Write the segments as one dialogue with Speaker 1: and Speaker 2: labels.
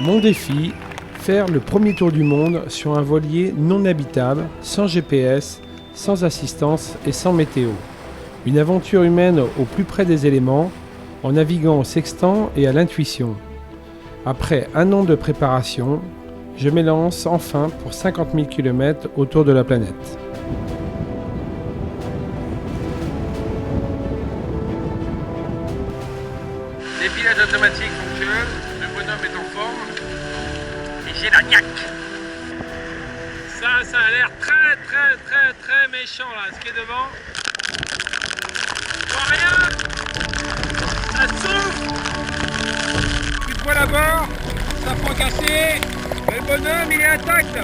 Speaker 1: Mon défi, faire le premier tour du monde sur un voilier non habitable, sans GPS, sans assistance et sans météo. Une aventure humaine au plus près des éléments, en naviguant au sextant et à l'intuition. Après un an de préparation, je m'élance enfin pour 50 000 km autour de la planète.
Speaker 2: Les pilotes automatiques fonctionnent, le bonhomme est en forme et j'ai la niaque. Ça a l'air très méchant là, ce qui est devant. Je vois rien. Ça souffle. Plus de poids à bord, ça prend cassé. Le bonhomme il est intact.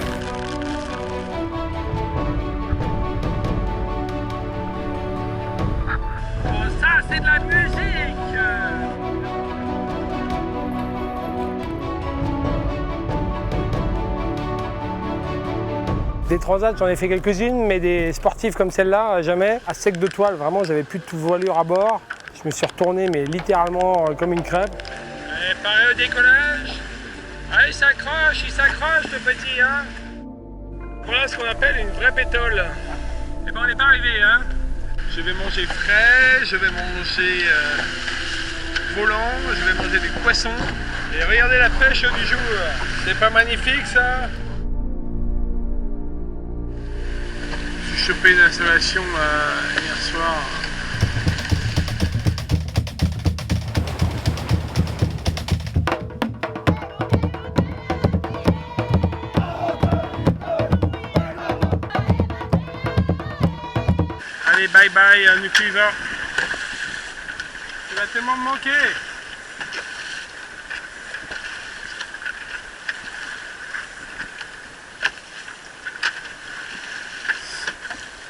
Speaker 2: Oh, ça c'est de la musique.
Speaker 3: Des transats, j'en ai fait quelques-unes, mais des sportives comme celle-là, jamais. À sec de toile, vraiment, j'avais plus de voilure à bord. Je me suis retourné, mais littéralement comme une crêpe.
Speaker 2: Allez, pareil au décollage. Allez, il s'accroche, le petit, hein. Voilà ce qu'on appelle une vraie pétole. Et ben, on n'est pas arrivé, hein. Je vais manger frais, je vais manger volant, je vais manger des poissons. Et regardez la pêche du jour. C'est pas magnifique, ça? J'ai chopé une installation hier soir. Allez, bye bye, Nukuiva. Tu vas tellement me manquer.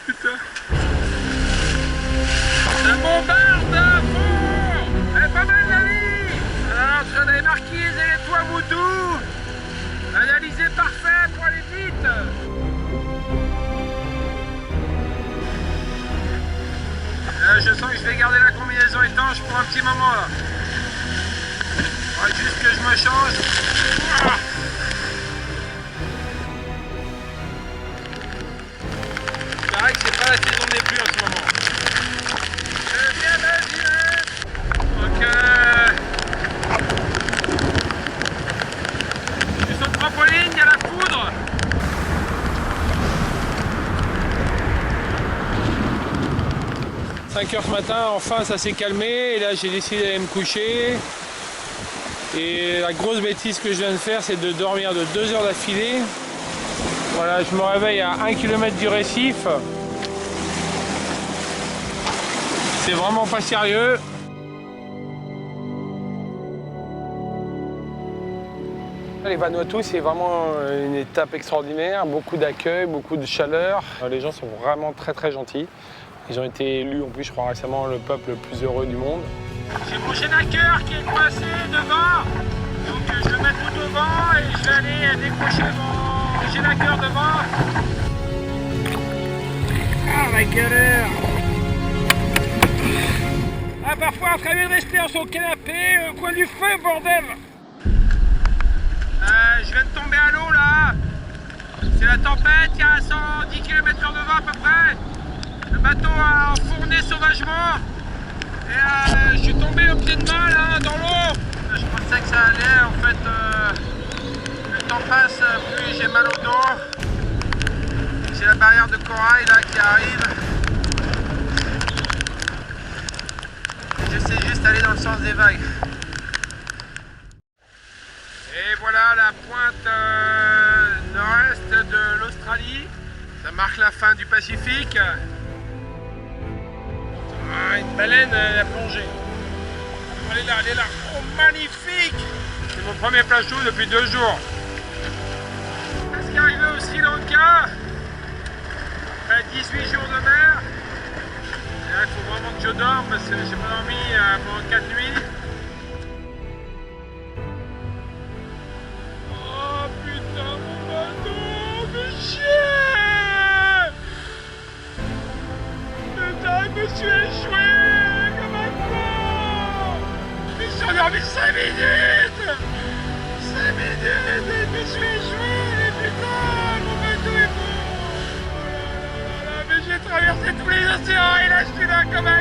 Speaker 2: Putain. Ça bombarde à fond. Elle est pas mal la vie. Alors, sur les marquises et les toits moutous. Analysé parfait pour aller vite. Je sens que je vais garder la combinaison étanche pour un petit moment là. Faudrait juste que je me change. Il paraît que c'est pas la saison des pluies en ce moment. Je viens d'agir. Donc je suis sur le trampoline, il y a la poudre.
Speaker 1: 5 heures ce matin, enfin ça s'est calmé et là j'ai décidé d'aller me coucher. Et la grosse bêtise que je viens de faire, c'est de dormir de 2 heures d'affilée. Voilà, je me réveille à 1 km du récif. C'est vraiment pas sérieux.
Speaker 3: Les Vanuatu, c'est vraiment une étape extraordinaire, beaucoup d'accueil, beaucoup de chaleur. Les gens sont vraiment très gentils. Ils ont été élus, en plus, je crois récemment, le peuple le plus heureux du monde.
Speaker 2: J'ai mon génaqueur qui est coincé devant, donc je vais mettre tout devant et je vais aller décrocher mon génaqueur devant. Ah la galère! Ah parfois on ferait mieux de rester en son canapé au coin du feu, bordel! Je viens de tomber à l'eau là. C'est la tempête, il y a 110 km/h de vent à peu près. Le bateau a enfourné sauvagement. Et je suis tombé au pied de main là dans l'eau. Je pensais que ça allait, en fait le temps passe, plus j'ai mal au dos. J'ai la barrière de corail là qui arrive. Je sais juste aller dans le sens des vagues. Et voilà la pointe nord-est de l'Australie. Ça marque la fin du Pacifique. Ah, une baleine, elle a plongé. Elle est là. Oh, magnifique! C'est mon premier plage d'eau depuis 2 jours. Est-ce qu'arrivé au Sri Lanka, après 18 jours de mer, et là, il faut vraiment que je dorme parce que j'ai pas dormi pendant 4 nuits. Oh putain, mon bateau, fais chier! Putain, je me suis échoué comme un con! Je me suis endormi 5 minutes! 5 minutes! Je suis échoué, mais putain, mon bateau est bon. Oh là là là là, mais j'ai traversé tous les océans et là je suis là comme un